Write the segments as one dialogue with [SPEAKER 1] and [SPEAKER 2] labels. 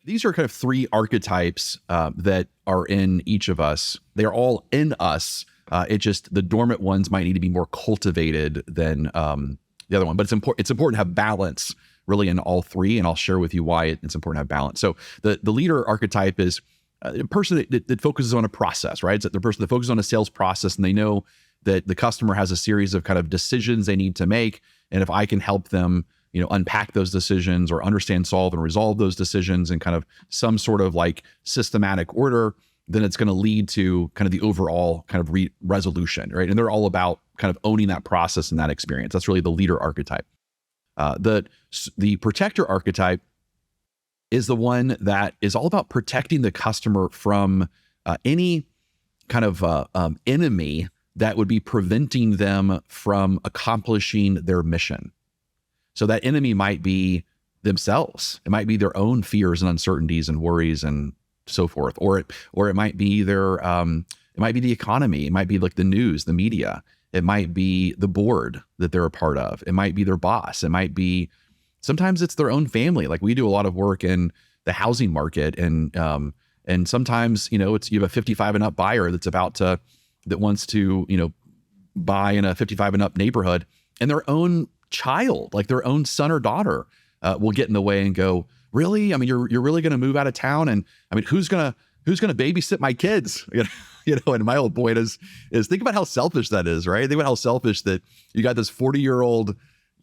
[SPEAKER 1] These are kind of three archetypes that are in each of us. They're all in us. It just, the dormant ones might need to be more cultivated than the other one. But it's important to have balance really in all three. And I'll share with you why it's important to have balance. So the leader archetype is a person that focuses on a process, right? It's the person that focuses on a sales process, and they know that the customer has a series of kind of decisions they need to make. And if I can help them, unpack those decisions or understand, solve, and resolve those decisions in kind of some sort of like systematic order, then it's going to lead to kind of the overall kind of resolution, right? And they're all about kind of owning that process and that experience. That's really the leader archetype. The protector archetype is the one that is all about protecting the customer from any kind of enemy that would be preventing them from accomplishing their mission. So that enemy might be themselves. It might be their own fears and uncertainties and worries and so forth, or it might be it might be the economy. It might be like the news, the media. It might be the board that they're a part of. It might be their boss. It might be, sometimes it's their own family. Like we do a lot of work in the housing market, and sometimes, you have a 55 and up buyer that wants to, buy in a 55 and up neighborhood, and their own child, like their own son or daughter, will get in the way and go, really? I mean, you're really going to move out of town? And I mean, who's going to babysit my kids? And my old point is think about how selfish that is, right? Think about how selfish that you got this 40-year-old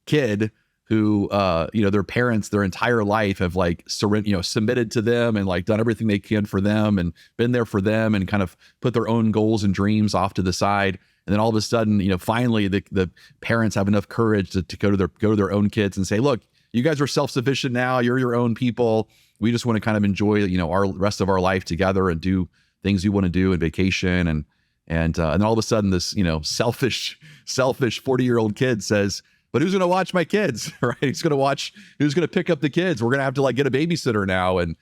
[SPEAKER 1] kid who, their parents, their entire life have like submitted to them and like done everything they can for them and been there for them and kind of put their own goals and dreams off to the side. And then all of a sudden, finally the parents have enough courage to go to their own kids and say, look, you guys are self-sufficient now. You're your own people. We just want to kind of enjoy, our rest of our life together and do things we want to do and vacation. And then all of a sudden this, selfish 40-year-old kid says, but who's going to watch my kids, right? Who's going to pick up the kids? We're going to have to like get a babysitter now. And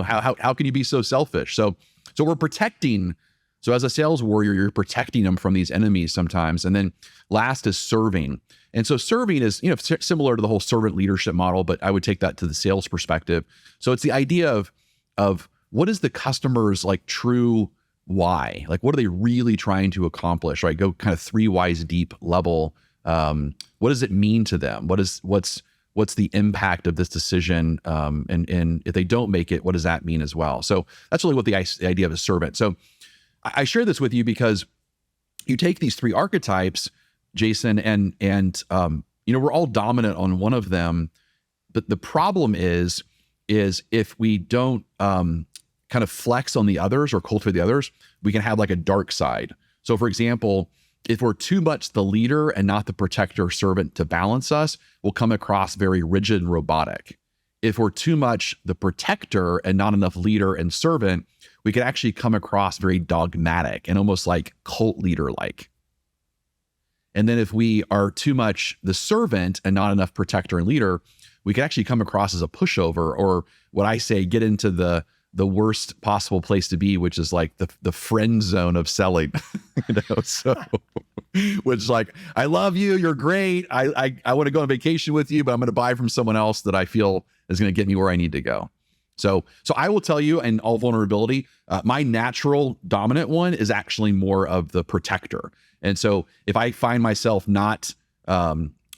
[SPEAKER 1] how can you be so selfish? So we're protecting. So as a sales warrior, you're protecting them from these enemies sometimes. And then last is serving. And so serving is, similar to the whole servant leadership model, but I would take that to the sales perspective. So it's the idea of what is the customer's like true why? Like, what are they really trying to accomplish, right? Go kind of 3 whys deep level. What does it mean to them? What's the impact of this decision? And if they don't make it, what does that mean as well? So that's really what the idea of a servant. So I share this with you because you take these 3 archetypes, Jason, and we're all dominant on one of them, but the problem is if we don't kind of flex on the others or cultivate the others, we can have like a dark side. So for example, if we're too much the leader and not the protector servant to balance us, we'll come across very rigid and robotic. If we're too much the protector and not enough leader and servant, we could actually come across very dogmatic and almost like cult leader-like. And then if we are too much the servant and not enough protector and leader, we could actually come across as a pushover, or what I say, get into the worst possible place to be, which is like the friend zone of selling. So which like, I love you, you're great, I want to go on vacation with you, but I'm going to buy from someone else that I feel is going to get me where I need to go. So I will tell you, in all vulnerability, my natural dominant one is actually more of the protector. And so if I find myself not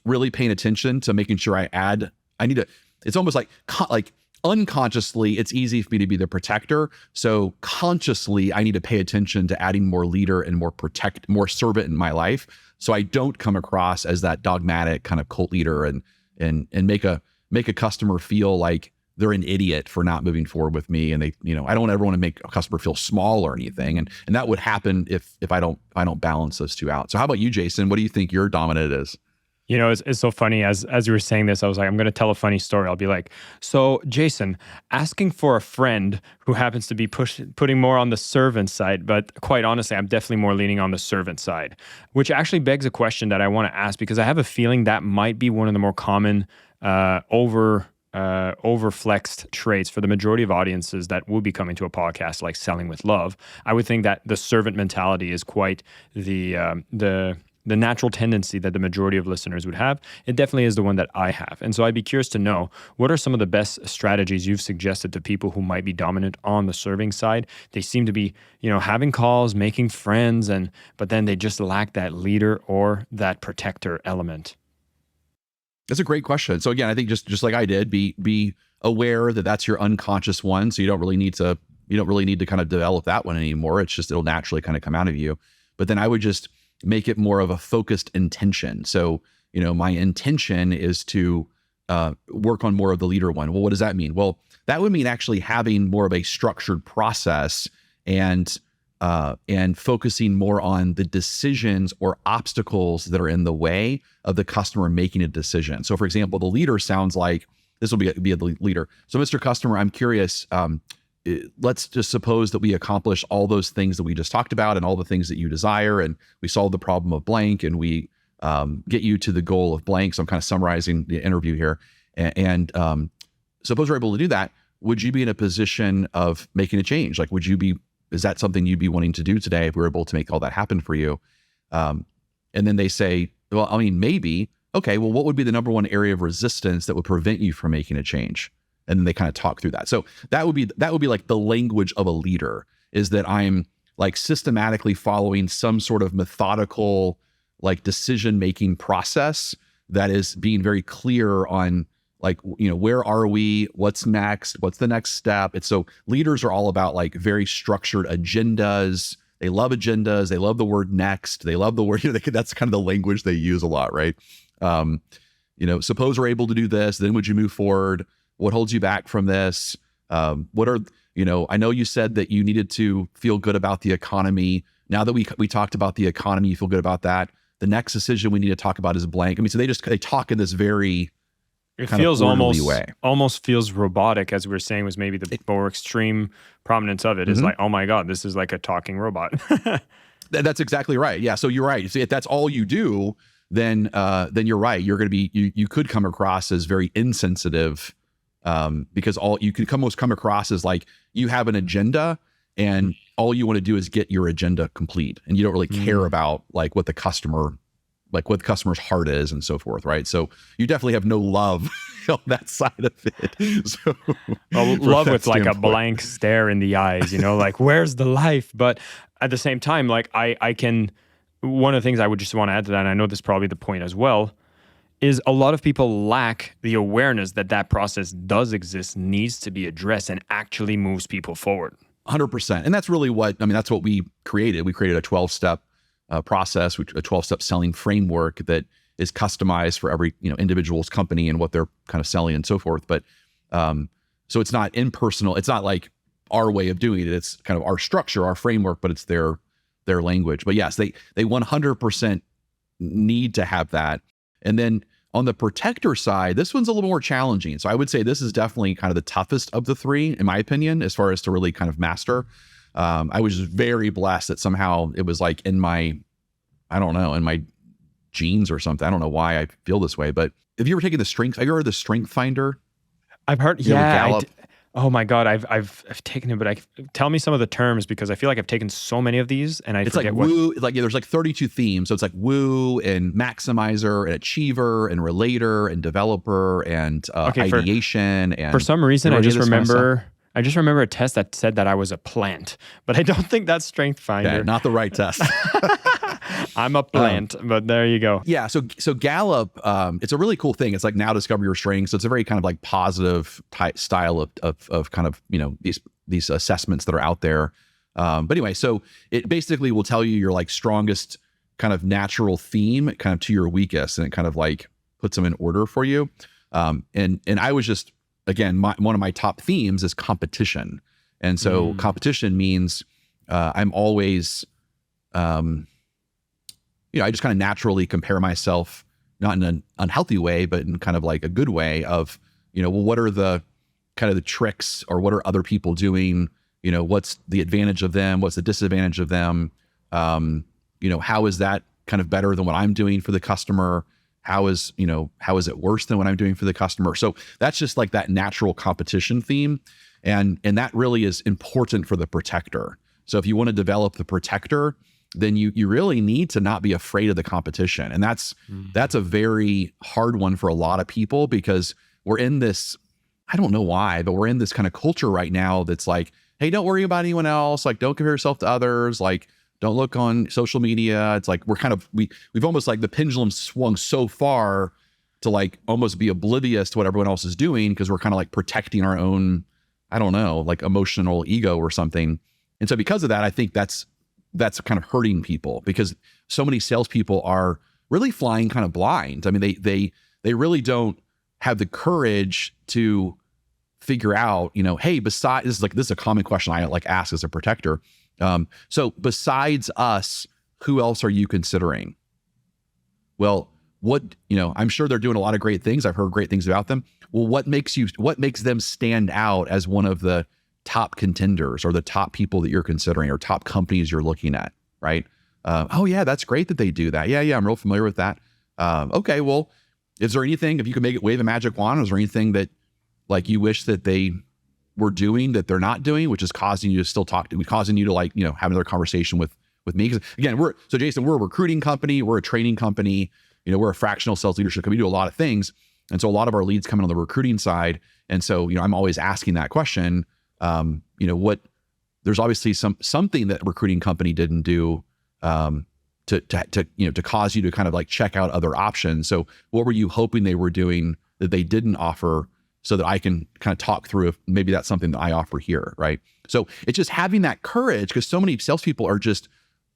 [SPEAKER 1] really paying attention to making sure it's almost like unconsciously, it's easy for me to be the protector. So consciously, I need to pay attention to adding more leader and more servant in my life, so I don't come across as that dogmatic kind of cult leader and make a customer feel like they're an idiot for not moving forward with me. And they, I don't ever want to make a customer feel small or anything. And that would happen if I don't balance those two out. So how about you, Jason? What do you think your dominant is?
[SPEAKER 2] It's so funny. As you were saying this, I was like, I'm going to tell a funny story. I'll be like, so Jason, asking for a friend who happens to be putting more on the servant side, but quite honestly, I'm definitely more leaning on the servant side, which actually begs a question that I want to ask, because I have a feeling that might be one of the more common overflexed traits for the majority of audiences that will be coming to a podcast like Selling with Love. I would think that the servant mentality is quite the the natural tendency that the majority of listeners would have, it definitely is the one that I have. And so I'd be curious to know, what are some of the best strategies you've suggested to people who might be dominant on the serving side? They seem to be, having calls, making friends, but then they just lack that leader or that protector element.
[SPEAKER 1] That's a great question. So again, I think just like I did, be aware that that's your unconscious one. So you don't really need to kind of develop that one anymore. It's just, it'll naturally kind of come out of you. But then I would just make it more of a focused intention. So, my intention is to work on more of the leader one. Well, what does that mean? Well, that would mean actually having more of a structured process and focusing more on the decisions or obstacles that are in the way of the customer making a decision. So for example, the leader sounds like, this will be a leader. So Mr. Customer, I'm curious, let's just suppose that we accomplish all those things that we just talked about and all the things that you desire, and we solve the problem of blank, and we get you to the goal of blank. So I'm kind of summarizing the interview here. And suppose we're able to do that. Would you be in a position of making a change? Like, is that something you'd be wanting to do today if we were able to make all that happen for you? And then they say, well, I mean, maybe. Okay, well, what would be the number one area of resistance that would prevent you from making a change? And then they kind of talk through that. So that would be like the language of a leader, is that I'm like systematically following some sort of methodical, like decision-making process that is being very clear on, like, where are we? What's next? What's the next step? It's so leaders are all about like very structured agendas. They love agendas. They love the word next. They love the word, that's kind of the language they use a lot, right? Suppose we're able to do this, then would you move forward? What holds you back from this? I know you said that you needed to feel good about the economy. Now that we talked about the economy, you feel good about that. The next decision we need to talk about is blank. I mean, so they talk in this very,
[SPEAKER 2] it feels almost feels robotic, as we were saying, was maybe the more extreme prominence of it. Is like, oh my God, this is like a talking robot.
[SPEAKER 1] That's exactly right. Yeah. So you're right. See, if that's all you do, then you're right. You're going to be, you could come across as very insensitive, because you could almost come across as like you have an agenda and all you want to do is get your agenda complete, and you don't really care about like what the customer's heart is and so forth, right? So you definitely have no love on that side of it. So
[SPEAKER 2] love with like a blank stare in the eyes, like, where's the life? But at the same time, like one of the things I would just want to add to that, and I know this is probably the point as well, is a lot of people lack the awareness that process does exist, needs to be addressed, and actually moves people forward.
[SPEAKER 1] 100%. And that's really that's what we created. We created a 12-step process, a 12-step selling framework that is customized for every individual's company and what they're kind of selling and so forth. But so it's not impersonal. It's not like our way of doing it. It's kind of our structure, our framework, but it's their language. But yes, they 100% need to have that. And then on the protector side, this one's a little more challenging. So I would say this is definitely kind of the toughest of the three, in my opinion, as far as to really kind of master. I was just very blessed that somehow it was like in my genes or something. I don't know why I feel this way, but have you ever taken have you heard the Strength Finder?
[SPEAKER 2] I've heard, yeah. Oh my God, I've taken it, but tell me some of the terms, because I feel like I've taken so many of these and I forget
[SPEAKER 1] like woo, there's like 32 themes. So it's like woo and maximizer and achiever and relator and developer and ideation. And
[SPEAKER 2] for some reason, I just remember a test that said that I was a plant, but I don't think that's Strength Finder.
[SPEAKER 1] Yeah, not the right test.
[SPEAKER 2] I'm a plant, but there you go.
[SPEAKER 1] Yeah. So Gallup, it's a really cool thing. It's like, now discover your strengths. So it's a very kind of like positive type style of kind of, these assessments that are out there. But anyway, so it basically will tell you your like strongest kind of natural theme kind of to your weakest, and it kind of like puts them in order for you. And I was just, again, one of my top themes is competition. And so competition means I'm always, I just kind of naturally compare myself, not in an unhealthy way, but in kind of like a good way of, well, what are the kind of the tricks, or what are other people doing? What's the advantage of them? What's the disadvantage of them? How is that kind of better than what I'm doing for the customer? How is it worse than what I'm doing for the customer? So that's just like that natural competition theme. And that really is important for the protector. So if you want to develop the protector, then you really need to not be afraid of the competition. And that's a very hard one for a lot of people, because we're in this, I don't know why, but we're in this kind of culture right now that's like, hey, don't worry about anyone else. Like, don't compare yourself to others. Like, don't look on social media. It's like, we've almost like the pendulum swung so far to like almost be oblivious to what everyone else is doing, because we're kind of like protecting our own, I don't know, like emotional ego or something. And so because of that, I think that's kind of hurting people, because so many salespeople are really flying kind of blind. I mean, they really don't have the courage to figure out, hey, this is a common question I like ask as a protector. So besides us, who else are you considering? Well, I'm sure they're doing a lot of great things. I've heard great things about them. Well, what makes them stand out as one of the top contenders, or the top people that you're considering, or top companies you're looking at, right? Oh yeah, that's great that they do that. Yeah, I'm real familiar with that. Okay, well, is there anything, if you could wave a magic wand, is there anything that like you wish that they were doing that they're not doing, which is causing you to still causing you to like, have another conversation with me? Because again, Jason, we're a recruiting company, we're a training company, we're a fractional sales leadership company. We do a lot of things. And so a lot of our leads come in on the recruiting side. And so, I'm always asking that question. There's obviously something that recruiting company didn't do, to cause you to kind of like check out other options. So what were you hoping they were doing that they didn't offer, so that I can kind of talk through if maybe that's something that I offer here, right? So it's just having that courage, because so many salespeople are just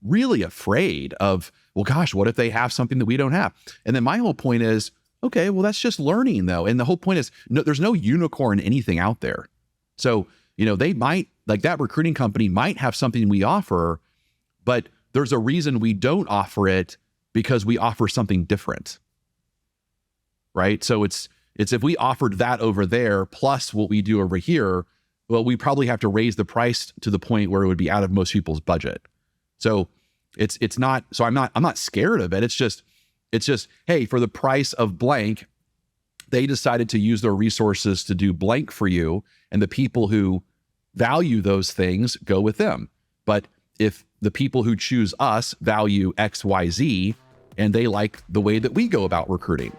[SPEAKER 1] really afraid of, well, gosh, what if they have something that we don't have? And then my whole point is, okay, well, that's just learning though. And the whole point is, there's no unicorn anything out there. So, they might, like that recruiting company might have something we offer, but there's a reason we don't offer it, because we offer something different, right? So it's if we offered that over there plus what we do over here, well, we probably have to raise the price to the point where it would be out of most people's budget. So it's not, so I'm not scared of it. It's just, hey, for the price of blank, they decided to use their resources to do blank for you. And the people who value those things go with them. But if the people who choose us value X, Y, Z, and they like the way that we go about recruiting.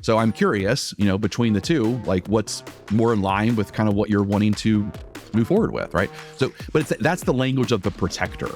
[SPEAKER 1] So I'm curious, between the two, like what's more in line with kind of what you're wanting to move forward with, right? So, but that's the language of the protector.